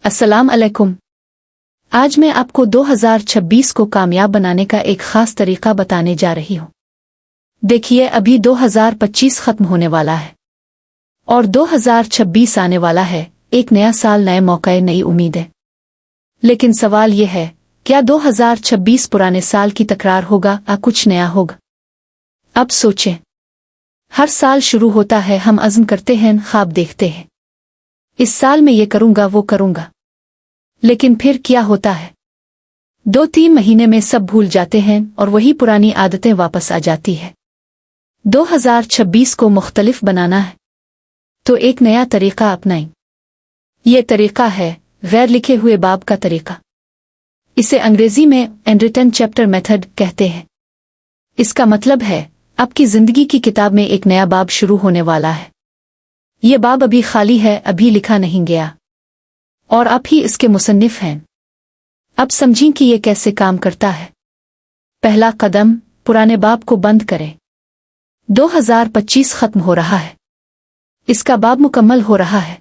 अस्सलाम अलैकुम। आज मैं आपको 2026 को कामयाब बनाने का एक ख़ास तरीका बताने जा रही हूँ। देखिए, अभी 2025 ख़त्म होने वाला है और 2026 आने वाला है। एक नया साल, नए मौके, नई उम्मीदें। लेकिन सवाल ये है, क्या 2026 पुराने साल की तकरार होगा या कुछ नया होगा? अब सोचें। हर साल शुरू होता है, हम अज़्म करते हैं, ख्वाब देखते हैं, इस साल में ये करूँगा, वो करूँगा। लेकिन फिर क्या होता है? 2-3 महीने में सब भूल जाते हैं और वही पुरानी आदतें वापस आ जाती है। 2026 को मुख्तलिफ बनाना है तो एक नया तरीका अपनाएं। ये तरीका है गैर लिखे हुए बाब का तरीका। इसे अंग्रेजी में अनरिटन चैप्टर मेथड कहते हैं। इसका मतलब है, आपकी जिंदगी की किताब में एक नया बाब शुरू होने वाला है। ये बाब अभी खाली है, अभी लिखा नहीं गया और आप ही इसके मुसन्निफ हैं। अब समझें कि ये कैसे काम करता है। पहला कदम, पुराने बाब को बंद करें। 2025 खत्म हो रहा है, इसका बाब मुकम्मल हो रहा है।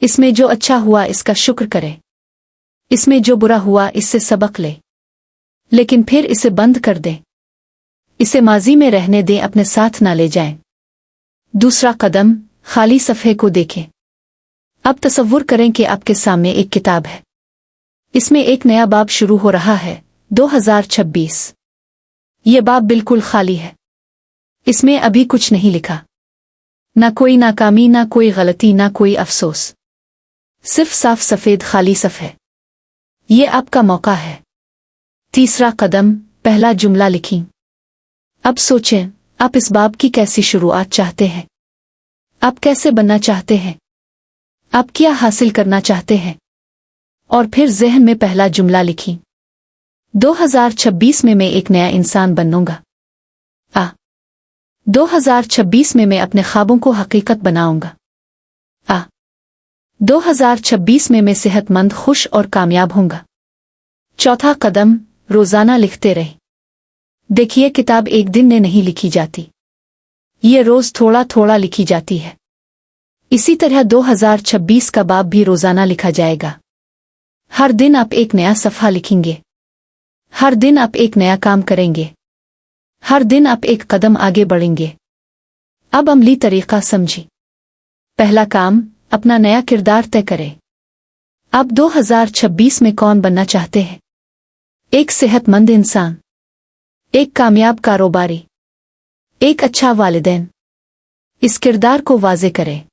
इसमें जो अच्छा हुआ इसका शुक्र करें, इसमें जो बुरा हुआ इससे सबक ले, लेकिन फिर इसे बंद कर दें। इसे माजी में रहने दें, अपने साथ ना ले जाएं। दूसरा कदम, खाली सफ़े को देखें। अब तसव्वुर करें कि आपके सामने एक किताब है, इसमें एक नया बाब शुरू हो रहा है, 2026। ये बाब बिल्कुल खाली है, इसमें अभी कुछ नहीं लिखा। ना कोई नाकामी, ना कोई गलती, ना कोई अफसोस, सिर्फ साफ सफ़ेद खाली सफ़े। ये आपका मौका है। तीसरा कदम, पहला जुमला लिखें। अब सोचें, आप इस बाब की कैसी शुरुआत चाहते हैं? आप कैसे बनना चाहते हैं? आप क्या हासिल करना चाहते हैं? और फिर ज़हन में पहला जुमला लिखी। 2026 में मैं एक नया इंसान बनूंगा। 2026 में मैं अपने ख्वाबों को हकीकत बनाऊंगा। 2026 में मैं सेहतमंद, खुश और कामयाब होऊंगा। चौथा कदम, रोज़ाना लिखते रहें। देखिए, किताब एक दिन में नहीं लिखी जाती, ये रोज़ थोड़ा थोड़ा लिखी जाती है। इसी तरह 2026 का बाब भी रोज़ाना लिखा जाएगा। हर दिन आप एक नया सफ़हा लिखेंगे, हर दिन आप एक नया काम करेंगे, हर दिन आप एक कदम आगे बढ़ेंगे। अब अमली तरीका समझिए। पहला काम, अपना नया किरदार तय करें। आप 2026 में कौन बनना चाहते हैं? एक सेहतमंद इंसान, एक कामयाब कारोबारी, एक अच्छा वालिदैन। इस किरदार को वाज़े करें,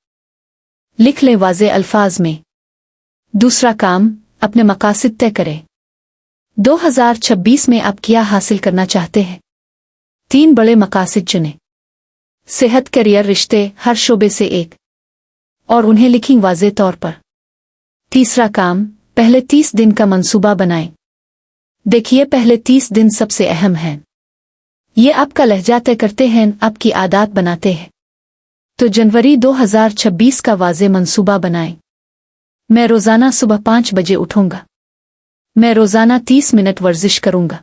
लिख लें वाज़े अल्फाज में। दूसरा काम, अपने मकासद तय करें। 2026 में आप क्या हासिल करना चाहते हैं? 3 बड़े मकासद चुनें। सेहत, करियर, रिश्ते, हर शोबे से एक, और उन्हें लिखें वाज़े तौर पर। तीसरा काम, पहले 30 दिन का मंसूबा बनाएं। देखिए, पहले 30 दिन सबसे अहम हैं। ये आपका लहजा तय करते हैं, आपकी आदत बनाते हैं। तो जनवरी 2026 का वाज़े मंसूबा बनाएं। मैं रोज़ाना सुबह 5 बजे उठूंगा। मैं रोज़ाना 30 मिनट वर्जिश करूंगा।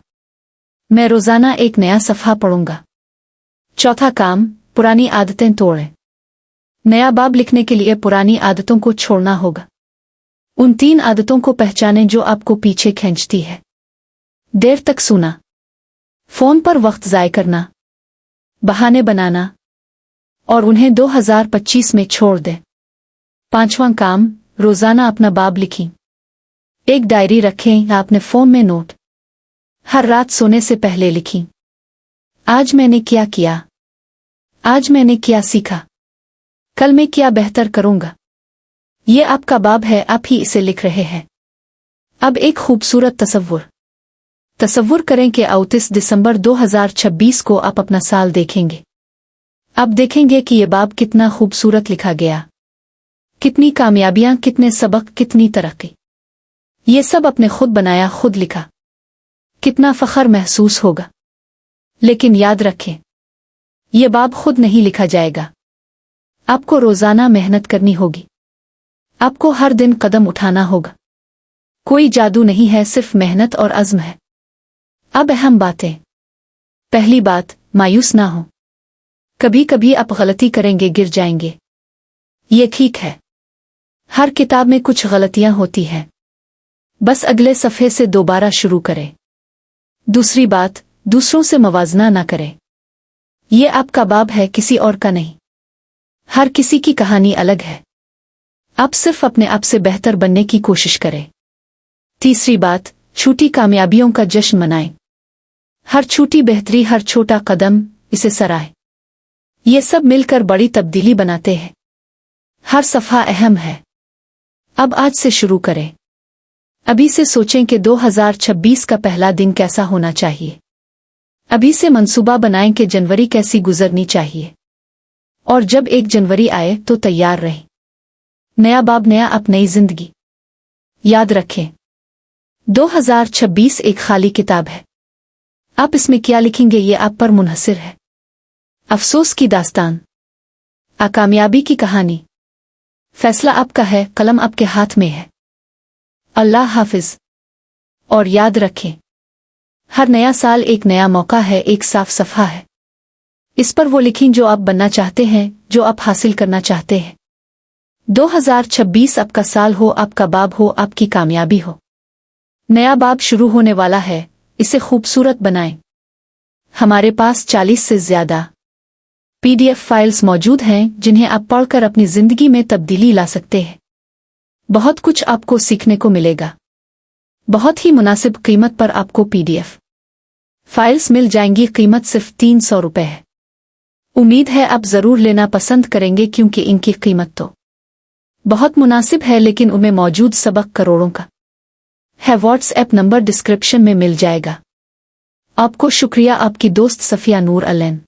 मैं रोज़ाना एक नया सफ़हा पढ़ूंगा। चौथा काम, पुरानी आदतें तोड़ें। नया बाब लिखने के लिए पुरानी आदतों को छोड़ना होगा। उन 3 आदतों को पहचानें जो आपको पीछे खींचती है। देर तक सोना, फ़ोन पर वक्त ज़ाय करना, बहाने बनाना, और उन्हें 2025 में छोड़ दें। पांचवां काम, रोज़ाना अपना बाब लिखें। एक डायरी रखें या अपने फ़ोन में नोट। हर रात सोने से पहले लिखें, आज मैंने क्या किया, आज मैंने क्या सीखा, कल मैं क्या बेहतर करूंगा। ये आपका बाब है, आप ही इसे लिख रहे हैं। अब एक खूबसूरत तसव्वुर करें कि 29 दिसंबर 2026 को आप अपना साल देखेंगे। अब देखेंगे कि ये बाब कितना खूबसूरत लिखा गया, कितनी कामयाबियां, कितने सबक, कितनी तरक्की। ये सब अपने खुद बनाया, खुद लिखा। कितना फख्र महसूस होगा। लेकिन याद रखें, ये बाब खुद नहीं लिखा जाएगा। आपको रोज़ाना मेहनत करनी होगी, आपको हर दिन कदम उठाना होगा। कोई जादू नहीं है, सिर्फ मेहनत और अज़्म है। अब अहम बातें। पहली बात, मायूस ना हो। कभी कभी आप गलती करेंगे, गिर जाएंगे, ये ठीक है। हर किताब में कुछ गलतियां होती हैं, बस अगले सफ़े से दोबारा शुरू करें। दूसरी बात, दूसरों से मवाजना ना करें। ये आपका बाब है, किसी और का नहीं। हर किसी की कहानी अलग है। आप सिर्फ अपने आप से बेहतर बनने की कोशिश करें। तीसरी बात, छोटी कामयाबियों का जश्न मनाएं। हर छोटी बेहतरी, हर छोटा कदम, इसे सराहें। ये सब मिलकर बड़ी तब्दीली बनाते हैं। हर सफ़ा अहम है। अब आज से शुरू करें। अभी से सोचें कि 2026 का पहला दिन कैसा होना चाहिए। अभी से मंसूबा बनाएं कि जनवरी कैसी गुजरनी चाहिए। और जब 1 जनवरी आए तो तैयार रहें। नया बाब, नया आप, नई जिंदगी। याद रखें, 2026 एक खाली किताब है। आप इसमें क्या लिखेंगे ये आप पर मुनहसिर है। अफसोस की दास्तान, कामयाबी की कहानी। फैसला आपका है, कलम आपके हाथ में है। अल्लाह हाफिज। और याद रखें, हर नया साल एक नया मौका है, एक साफ सफ़ा है। इस पर वो लिखें जो आप बनना चाहते हैं, जो आप हासिल करना चाहते हैं। 2026 आपका साल हो, आपका बाब हो, आपकी कामयाबी हो। नया बाब शुरू होने वाला है, इसे खूबसूरत बनाएं। हमारे पास 40 से ज़्यादा PDF फाइल्स मौजूद हैं जिन्हें आप पढ़कर अपनी ज़िंदगी में तब्दीली ला सकते हैं। बहुत कुछ आपको सीखने को मिलेगा। बहुत ही मुनासिब कीमत पर आपको PDF फाइल्स मिल जाएंगी। कीमत सिर्फ 300 रुपये है। उम्मीद है आप ज़रूर लेना पसंद करेंगे क्योंकि इनकी कीमत तो बहुत मुनासिब है, लेकिन उनमें मौजूद सबक करोड़ों का है। WhatsApp नंबर डिस्क्रिप्शन में मिल जाएगा। आपको शुक्रिया। आपकी दोस्त सफिया नूर अलैन।